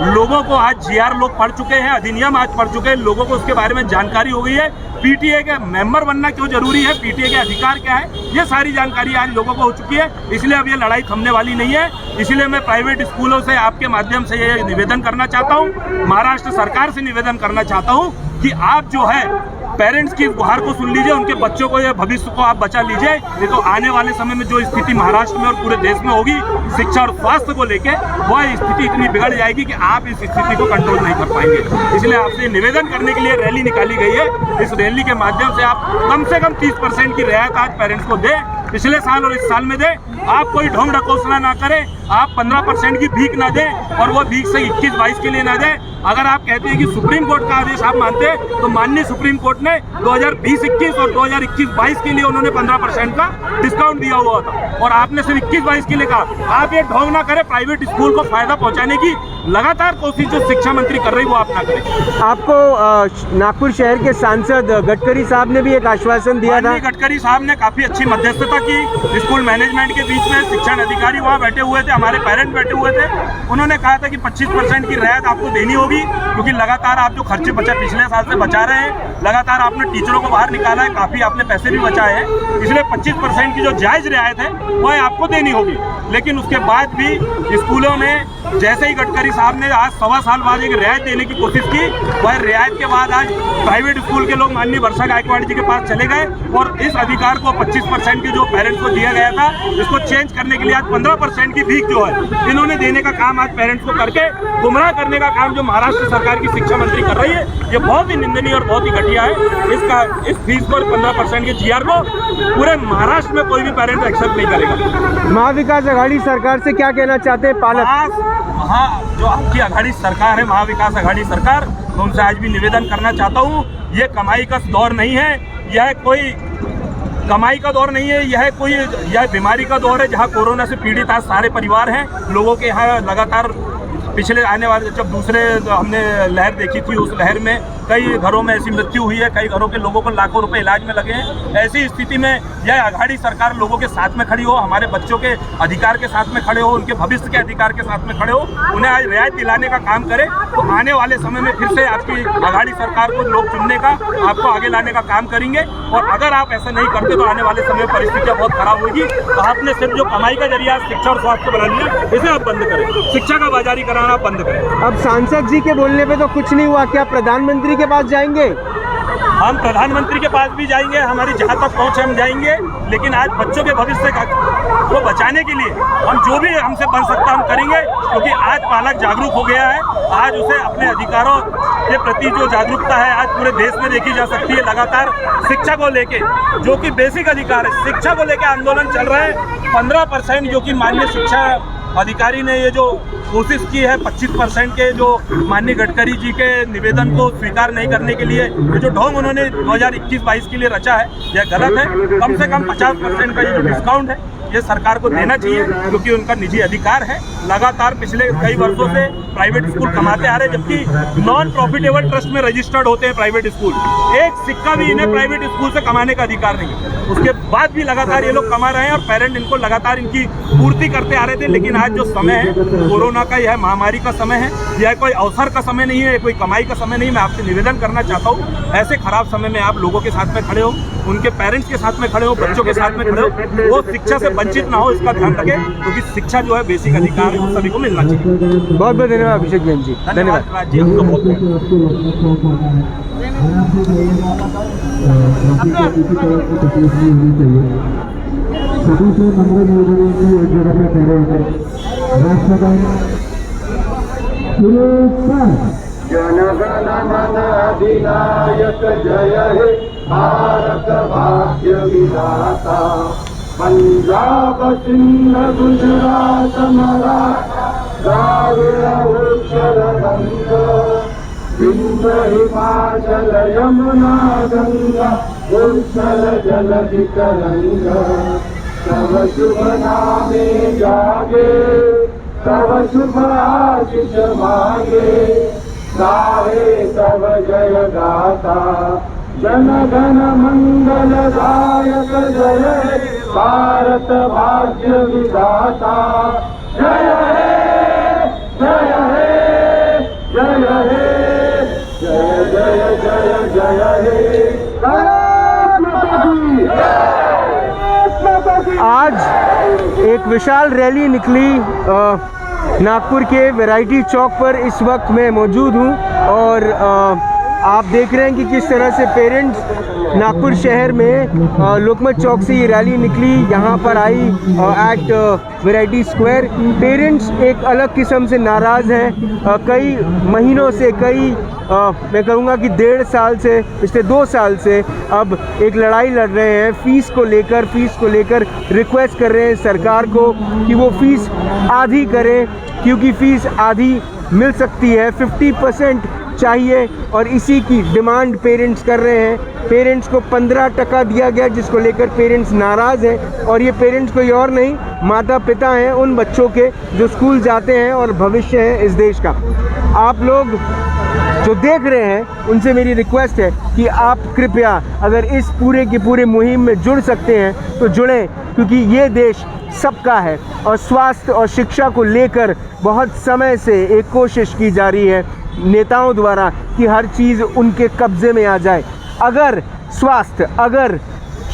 लोगों को आज GR लोग पढ़ चुके हैं, अधिनियम आज पढ़ चुके हैं, लोगों को उसके बारे में जानकारी हो गई है. PTA के मेंबर बनना क्यों जरूरी है, PTA के अधिकार क्या है, ये सारी जानकारी आज लोगों को हो चुकी है. इसलिए अब ये लड़ाई थमने वाली नहीं है. इसलिए मैं प्राइवेट स्कूलों से आपके माध्यम से ये निवेदन करना चाहता हूँ, महाराष्ट्र सरकार से निवेदन करना चाहता हूँ कि आप जो है पेरेंट्स की गुहार को सुन लीजिए, उनके बच्चों को या भविष्य को आप बचा लीजिए. नहीं तो आने वाले समय में जो स्थिति महाराष्ट्र में और पूरे देश में होगी शिक्षा और स्वास्थ्य को लेके, वह स्थिति इतनी बिगड़ जाएगी कि आप इस स्थिति को कंट्रोल नहीं कर पाएंगे. इसलिए आपसे निवेदन करने के लिए रैली निकाली गई है. इस रैली के माध्यम से आप कम से कम 30% की रियायत आज पेरेंट्स को दें, पिछले साल और इस साल में दें. आप कोई ढोंग ढकोसला ना करें, आप 15% की भीख ना दें और वो भीख से 21-22 के लिए ना दें. अगर आप कहते हैं कि सुप्रीम कोर्ट का आदेश आप मानते हैं, तो माननीय सुप्रीम कोर्ट ने 2020-21 और 2021-22 के लिए उन्होंने 15% का डिस्काउंट दिया हुआ था और आपने सिर्फ 21-22 के लिए कहा. आप ये ढोंग ना करें प्राइवेट स्कूल को फायदा पहुंचाने की. लगातार कोशिश जो शिक्षा मंत्री कर रही वो आप ना करें। आपको नागपुर शहर के सांसद गडकरी साहब ने भी एक आश्वासन दिया था। गडकरी साहब ने काफी अच्छी मध्यस्थता की स्कूल मैनेजमेंट के बीच में। शिक्षण अधिकारी वहाँ बैठे हुए थे, हमारे पेरेंट्स बैठे हुए थे। उन्होंने कहा था कि 25% की रियायत आपको देनी होगी, क्योंकि लगातार आप जो खर्चे पिछले साल से बचा रहे हैं, लगातार आपने टीचरों को बाहर निकाला है, काफी आपने पैसे भी बचाए हैं, इसलिए 25% की जो जायज रियायत है वह आपको देनी होगी। लेकिन उसके बाद भी स्कूलों में जैसे ही गडकरी साहब ने आज 1.25 साल बाद एक रियायत देने की कोशिश की, वह रियायत के बाद आज प्राइवेट स्कूल के लोग माननीय वर्षा गायकवाड़ जी के पास चले गए और इस अधिकार को 25% की जो पेरेंट्स को दिया गया था, इसको चेंज करने के लिए आज 15% की भीख जो है इन्होंने देने का काम आज पेरेंट्स को करके गुमराह करने का काम जो महाराष्ट्र सरकार की शिक्षा मंत्री कर रही है, ये बहुत ही निंदनीय और बहुत ही घटिया है। इस फीस को 15% के GR को पूरे महाराष्ट्र में कोई भी पेरेंट्स एक्सेप्ट नहीं करेगा। महाविकास आघाड़ी सरकार से क्या कहना चाहते हैं पालक? हाँ, जो आपकी आघाड़ी सरकार है, महाविकास आघाड़ी सरकार, मैं उनसे आज भी निवेदन करना चाहता हूँ, ये कमाई का दौर नहीं है, यह कोई कमाई का दौर नहीं है, यह बीमारी का दौर है जहाँ कोरोना से पीड़ित आज सारे परिवार हैं। लोगों के यहाँ लगातार पिछले आने वाले जब दूसरे हमने लहर देखी थी, उस लहर में कई घरों में ऐसी मृत्यु हुई है, कई घरों के लोगों को लाखों रुपए इलाज में लगे हैं। ऐसी स्थिति में यह आघाड़ी सरकार लोगों के साथ में खड़ी हो, हमारे बच्चों के अधिकार के साथ में खड़े हो, उनके भविष्य के अधिकार के साथ में खड़े हो, उन्हें आज रियायत दिलाने का काम करे, तो आने वाले समय में फिर से आपकी आघाड़ी सरकार को लोग चुनने का, आपको आगे लाने का काम करेंगे। और अगर आप ऐसा नहीं करते तो आने वाले समय में परिस्थितियाँ बहुत खराब होगी। तो आपने सिर्फ जो कमाई का जरिया शिक्षा और स्वास्थ्य बना लिया, इसे आप बंद करें, शिक्षा का बाजारी कराना बंद करें। अब सांसद जी के बोलने पे तो कुछ नहीं हुआ, क्या प्रधानमंत्री के पास जाएंगे? हम प्रधानमंत्री के पास भी जाएंगे, हमारी जहाँ तक पहुँच हम जाएंगे, लेकिन आज बच्चों के भविष्य को बचाने के लिए हम जो भी हमसे बन सकता हम करेंगे, क्योंकि आज पालक जागरूक हो गया है। आज उसे अपने अधिकारों के प्रति जो जागरूकता है आज पूरे देश में देखी जा सकती है। लगातार शिक्षा को लेके, जो कि बेसिक अधिकार है, शिक्षा को लेके आंदोलन चल रहा है। 15% जो कि माननीय शिक्षा अधिकारी ने ये जो कोशिश की है 25% के जो माननीय गडकरी जी के निवेदन को स्वीकार नहीं करने के लिए, ये जो ढोंग उन्होंने 2021-22 के लिए रचा है, यह गलत है। कम से कम 50% का ये जो डिस्काउंट है ये सरकार को देना चाहिए, क्योंकि उनका निजी अधिकार है। लगातार पिछले कई वर्षों से प्राइवेट स्कूल कमाते आ रहे, जबकि नॉन प्रॉफिटेबल ट्रस्ट में रजिस्टर्ड होते हैं प्राइवेट स्कूल। एक सिक्का भी इन्हें प्राइवेट स्कूल से कमाने का अधिकार नहीं है। उसके बाद भी लगातार ये लोग कमा रहे हैं और पेरेंट इनको लगातार इनकी पूर्ति करते आ रहे थे। लेकिन आज जो समय है कोरोना का, यह महामारी का समय है, यह कोई अवसर का समय नहीं है, कोई कमाई का समय नहीं। मैं आपसे निवेदन करना चाहता हूँ, ऐसे खराब समय में आप लोगों के साथ में खड़े हो, उनके पेरेंट्स के साथ में खड़े हो, बच्चों के साथ में खड़े हो, वो शिक्षा से वंचित ना हो, इसका ध्यान रखें, क्योंकि शिक्षा जो है बेसिक अधिकार है, सभी को मिलना चाहिए। बहुत बहुत धन्यवाद अभिषेक जैन जी। धन्यवाद राज जी, आपको बहुत जनगण मन अधिनायक जय हे भारत भाग्य विधाता, पंजाब सिंध गुजरात मराठा द्राविड़ उत्कल बंग, सिंधु हिमाचल यमुना गंगा उत्कल जलधि तरंगा, तव शुभ नामे जागे, तव शुभ आशीष मांगे, गाहे तव जय गाथा, जन गण मंगल दायक जय हे भारत भाग्य विधाता, जय हे जय हे जय हे जय जय जय जय हे। आज एक विशाल रैली निकली नागपुर के वैरायटी चौक पर। इस वक्त मैं मौजूद हूँ और आप देख रहे हैं कि किस तरह से पेरेंट्स नागपुर शहर में लोकमत चौक से ये रैली निकली, यहाँ पर आई एट वैरायटी स्क्वायर। पेरेंट्स एक अलग किस्म से नाराज़ हैं। कई महीनों से, मैं कहूँगा कि 1.5 साल से, पिछले 2 साल से अब एक लड़ाई लड़ रहे हैं फ़ीस को लेकर रिक्वेस्ट कर रहे हैं सरकार को कि वो फ़ीस आधी करें। क्योंकि फ़ीस आधी मिल सकती है, 50% चाहिए और इसी की डिमांड पेरेंट्स कर रहे हैं। पेरेंट्स को 15% दिया गया, जिसको लेकर पेरेंट्स नाराज़ हैं। और ये पेरेंट्स कोई और नहीं, माता पिता हैं उन बच्चों के जो स्कूल जाते हैं और भविष्य है इस देश का। आप लोग जो देख रहे हैं उनसे मेरी रिक्वेस्ट है कि आप कृपया अगर इस पूरे की पूरे मुहिम में जुड़ सकते हैं तो जुड़ें, क्योंकि ये देश सबका है। और स्वास्थ्य और शिक्षा को लेकर बहुत समय से एक कोशिश की जा रही है नेताओं द्वारा कि हर चीज़ उनके कब्ज़े में आ जाए। अगर स्वास्थ्य, अगर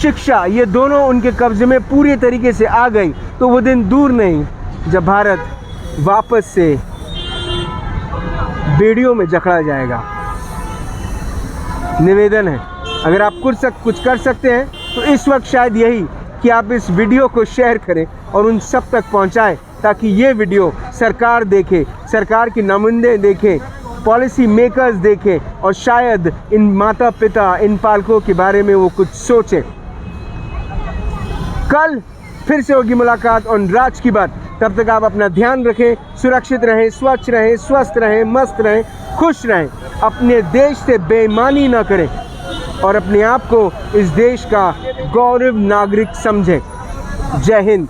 शिक्षा, ये दोनों उनके कब्ज़े में पूरी तरीके से आ गई तो वो दिन दूर नहीं जब भारत वापस से बेड़ियों में जकड़ा जाएगा। निवेदन है, अगर आप कुछ कर सकते हैं तो इस वक्त शायद यही कि आप इस वीडियो को शेयर करें और उन सब तक पहुंचाएं, ताकि ये वीडियो सरकार देखे, सरकार के नुमाइंदे देखें, पॉलिसी मेकर्स देखें और शायद इन माता पिता, इन पालकों के बारे में वो कुछ सोचें। कल फिर से होगी मुलाकात और राज की बात। तब तक आप अपना ध्यान रखें, सुरक्षित रहें, स्वच्छ रहें, स्वस्थ रहें, मस्त रहें, खुश रहें, अपने देश से बेईमानी ना करें और अपने आप को इस देश का गौरव नागरिक समझें। जय हिंद।